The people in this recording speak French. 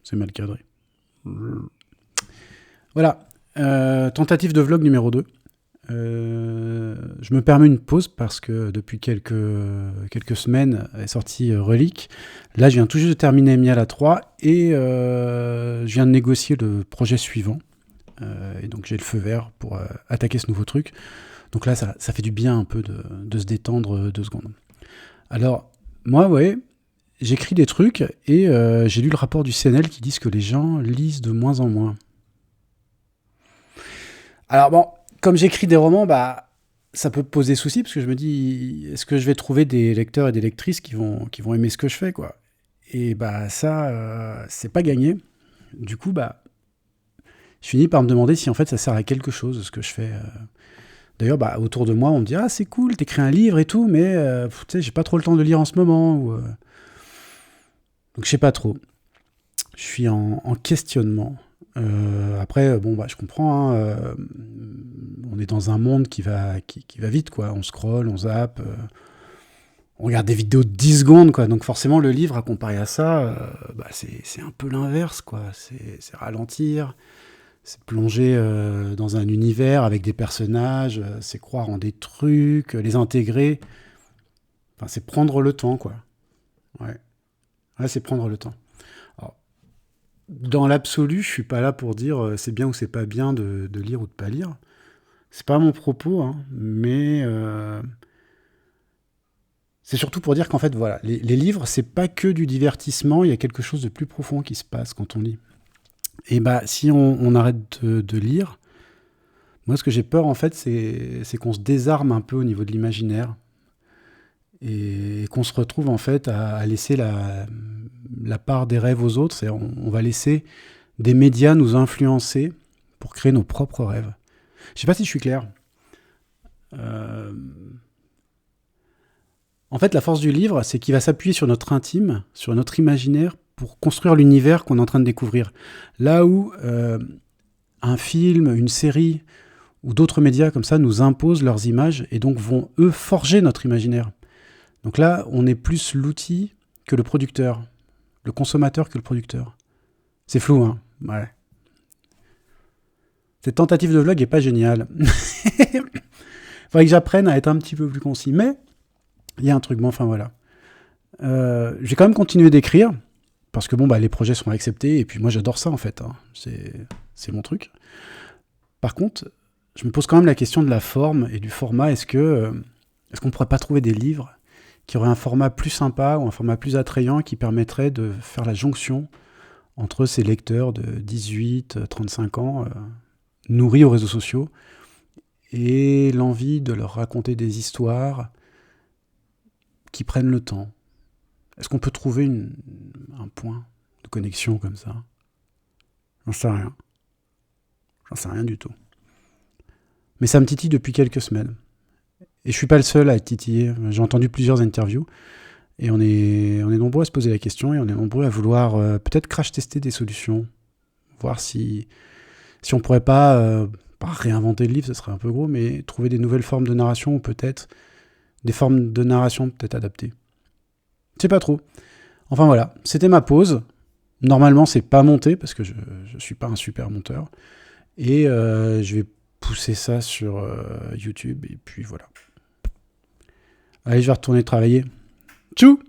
c'est mal cadré. Voilà. Tentative de vlog numéro 2. Je me permets une pause parce que depuis quelques semaines est sorti Relique. Là, je viens tout juste de terminer Miala 3 et je viens de négocier le projet suivant. Et donc, j'ai le feu vert pour attaquer ce nouveau truc. Donc là, ça fait du bien un peu de se détendre 2 secondes. Alors, moi, ouais, j'écris des trucs et j'ai lu le rapport du CNL qui dit que les gens lisent de moins en moins. Alors bon, comme j'écris des romans, bah ça peut poser souci parce que je me dis, est-ce que je vais trouver des lecteurs et des lectrices qui vont aimer ce que je fais, quoi. Et bah ça, c'est pas gagné. Du coup, bah je finis par me demander si en fait ça sert à quelque chose ce que je fais. D'ailleurs, bah autour de moi, on me dit ah c'est cool, t'écris un livre et tout, mais tu sais, j'ai pas trop le temps de lire en ce moment. Donc je sais pas trop. Je suis en questionnement. Après, bon, bah, je comprends. Hein, on est dans un monde qui va vite, quoi. On scrolle, on zappe, on regarde des vidéos de 10 secondes, quoi. Donc forcément, le livre, à comparer à ça, bah, c'est un peu l'inverse, quoi. C'est ralentir, c'est plonger dans un univers avec des personnages, c'est croire en des trucs, les intégrer. Enfin, c'est prendre le temps, quoi. Ouais, ouais, c'est prendre le temps. Alors, dans l'absolu, je suis pas là pour dire c'est bien ou c'est pas bien de lire ou de pas lire. C'est pas mon propos, hein, mais c'est surtout pour dire qu'en fait, voilà, les livres, c'est pas que du divertissement, il y a quelque chose de plus profond qui se passe quand on lit. Et bah, si on arrête de lire, moi, ce que j'ai peur, en fait, c'est qu'on se désarme un peu au niveau de l'imaginaire et qu'on se retrouve, en fait, à laisser la part des rêves aux autres. C'est-à-dire, on va laisser des médias nous influencer pour créer nos propres rêves. Je sais pas si je suis clair. Euh, En fait, la force du livre, c'est qu'il va s'appuyer sur notre intime, sur notre imaginaire, pour construire l'univers qu'on est en train de découvrir. Là où un film, une série ou d'autres médias comme ça nous imposent leurs images et donc vont, eux, forger notre imaginaire. Donc là, on est plus l'outil que le producteur, le consommateur que le producteur. C'est flou, hein. Ouais. Cette tentative de vlog est pas géniale. Faudrait que j'apprenne à être un petit peu plus concis. Mais il y a un truc, bon, enfin voilà. J'ai quand même continué d'écrire, parce que bon, bah, les projets sont acceptés, et puis moi j'adore ça en fait. Hein. C'est mon truc. Par contre, je me pose quand même la question de la forme et du format. Est-ce qu'on pourrait pas trouver des livres qui auraient un format plus sympa ou un format plus attrayant qui permettrait de faire la jonction entre ces lecteurs de 18, 35 ans, nourris aux réseaux sociaux, et l'envie de leur raconter des histoires qui prennent le temps. Est-ce qu'on peut trouver un point de connexion comme ça? J'en sais rien. J'en sais rien du tout. Mais ça me titille depuis quelques semaines. Et je suis pas le seul à être titillé. J'ai entendu plusieurs interviews. Et on est nombreux à se poser la question et on est nombreux à vouloir peut-être crash-tester des solutions. Voir si on pourrait pas réinventer le livre, ce serait un peu gros, mais trouver des nouvelles formes de narration ou peut-être des formes de narration peut-être adaptées. Je sais pas trop. Enfin voilà, c'était ma pause. Normalement, c'est pas monté parce que je suis pas un super monteur. Et je vais pousser ça sur YouTube et puis voilà. Allez, je vais retourner travailler. Tchou!